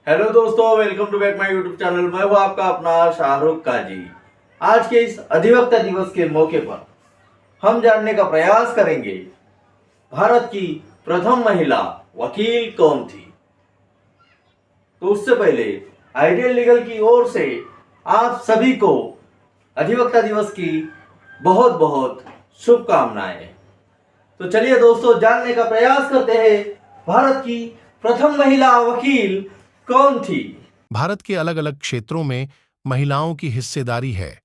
Hello दोस्तों, welcome to back my YouTube channel. मैं हूं आपका अपना शाहरुख काजी। आज के इस अधिवक्ता दिवस के मौके पर हम जानने का प्रयास करेंगे भारत की प्रथम महिला वकील कौन थी। तो उससे पहले आइडियल लीगल की ओर से आप सभी को अधिवक्ता दिवस की बहुत बहुत शुभकामनाएं। तो चलिए दोस्तों, जानने का प्रयास करते हैं भारत की प्रथम महिला वकील कौन थी। भारत के अलग अलग क्षेत्रों में महिलाओं की हिस्सेदारी है।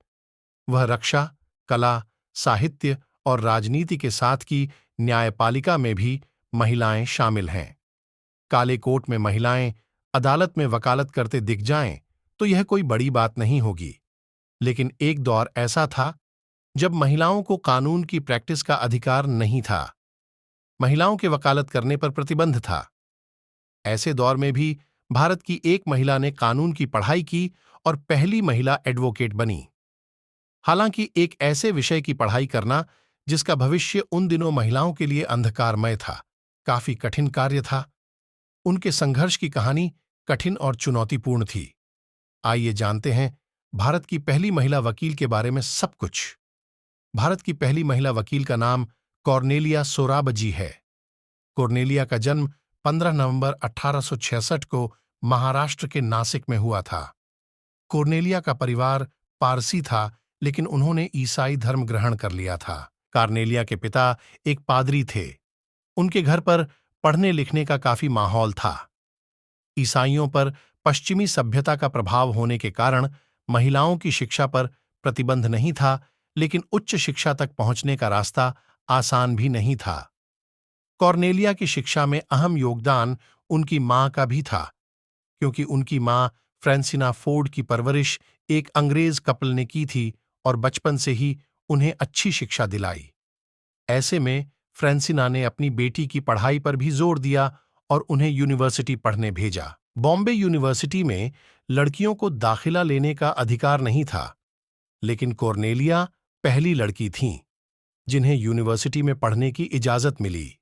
वह रक्षा, कला, साहित्य और राजनीति के साथ की न्यायपालिका में भी महिलाएं शामिल हैं। काले कोट में महिलाएं अदालत में वकालत करते दिख जाएं तो यह कोई बड़ी बात नहीं होगी, लेकिन एक दौर ऐसा था जब महिलाओं को कानून की प्रैक्टिस का अधिकार नहीं था। महिलाओं के वकालत करने पर प्रतिबंध था। ऐसे दौर में भी भारत की एक महिला ने कानून की पढ़ाई की और पहली महिला एडवोकेट बनी। हालांकि एक ऐसे विषय की पढ़ाई करना जिसका भविष्य उन दिनों महिलाओं के लिए अंधकारमय था, काफी कठिन कार्य था। उनके संघर्ष की कहानी कठिन और चुनौतीपूर्ण थी। आइए जानते हैं भारत की पहली महिला वकील के बारे में सब कुछ। भारत की पहली महिला वकील का नाम कॉर्नेलिया सोराबजी है। कॉर्नेलिया का जन्म 15 नवंबर 1866 को महाराष्ट्र के नासिक में हुआ था। कॉर्नेलिया का परिवार पारसी था, लेकिन उन्होंने ईसाई धर्म ग्रहण कर लिया था। कॉर्नेलिया के पिता एक पादरी थे। उनके घर पर पढ़ने लिखने का काफी माहौल था। ईसाइयों पर पश्चिमी सभ्यता का प्रभाव होने के कारण महिलाओं की शिक्षा पर प्रतिबंध नहीं था, लेकिन उच्च शिक्षा तक पहुंचने का रास्ता आसान भी नहीं था। कॉर्नेलिया की शिक्षा में अहम योगदान उनकी मां का भी था, क्योंकि उनकी मां फ्रांसिना फोर्ड की परवरिश एक अंग्रेज कपल ने की थी और बचपन से ही उन्हें अच्छी शिक्षा दिलाई। ऐसे में फ्रांसिना ने अपनी बेटी की पढ़ाई पर भी जोर दिया और उन्हें यूनिवर्सिटी पढ़ने भेजा। बॉम्बे यूनिवर्सिटी में लड़कियों को दाखिला लेने का अधिकार नहीं था, लेकिन कॉर्नेलिया पहली लड़की थीं जिन्हें यूनिवर्सिटी में पढ़ने की इजाजत मिली।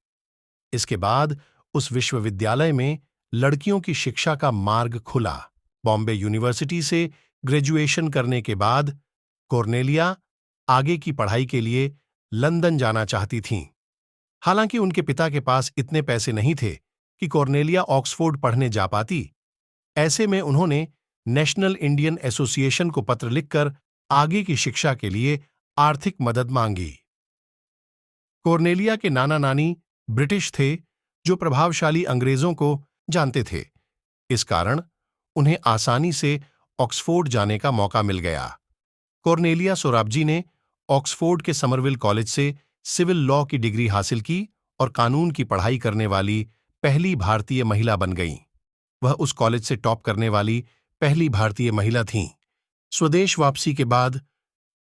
इसके बाद उस विश्वविद्यालय में लड़कियों की शिक्षा का मार्ग खुला। बॉम्बे यूनिवर्सिटी से ग्रेजुएशन करने के बाद कॉर्नेलिया आगे की पढ़ाई के लिए लंदन जाना चाहती थीं। हालांकि उनके पिता के पास इतने पैसे नहीं थे कि कॉर्नेलिया ऑक्सफोर्ड पढ़ने जा पाती। ऐसे में उन्होंने नेशनल इंडियन एसोसिएशन को पत्र लिखकर आगे की शिक्षा के लिए आर्थिक मदद मांगी। कॉर्नेलिया के नाना नानी ब्रिटिश थे, जो प्रभावशाली अंग्रेजों को जानते थे। इस कारण उन्हें आसानी से ऑक्सफोर्ड जाने का मौका मिल गया। कॉर्नेलिया सोराबजी ने ऑक्सफोर्ड के समरविल कॉलेज से सिविल लॉ की डिग्री हासिल की और कानून की पढ़ाई करने वाली पहली भारतीय महिला बन गईं। वह उस कॉलेज से टॉप करने वाली पहली भारतीय महिला थीं। स्वदेश वापसी के बाद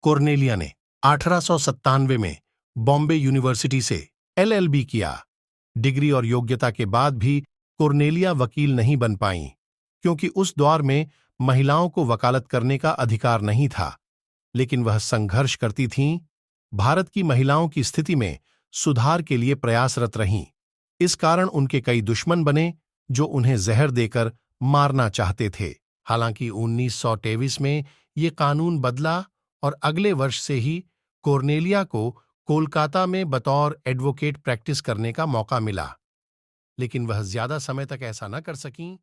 कॉर्नेलिया ने 1897 में बॉम्बे यूनिवर्सिटी से एलएलबी किया। डिग्री और योग्यता के बाद भी कॉर्नेलिया वकील नहीं बन पाईं, क्योंकि उस दौर में महिलाओं को वकालत करने का अधिकार नहीं था। लेकिन वह संघर्ष करती थीं, भारत की महिलाओं की स्थिति में सुधार के लिए प्रयासरत रहीं। इस कारण उनके कई दुश्मन बने जो उन्हें जहर देकर मारना चाहते थे। हालांकि 1923 में ये कानून बदला और अगले वर्ष से ही कॉर्नेलिया को कोलकाता में बतौर एडवोकेट प्रैक्टिस करने का मौका मिला, लेकिन वह ज्यादा समय तक ऐसा न कर सकीं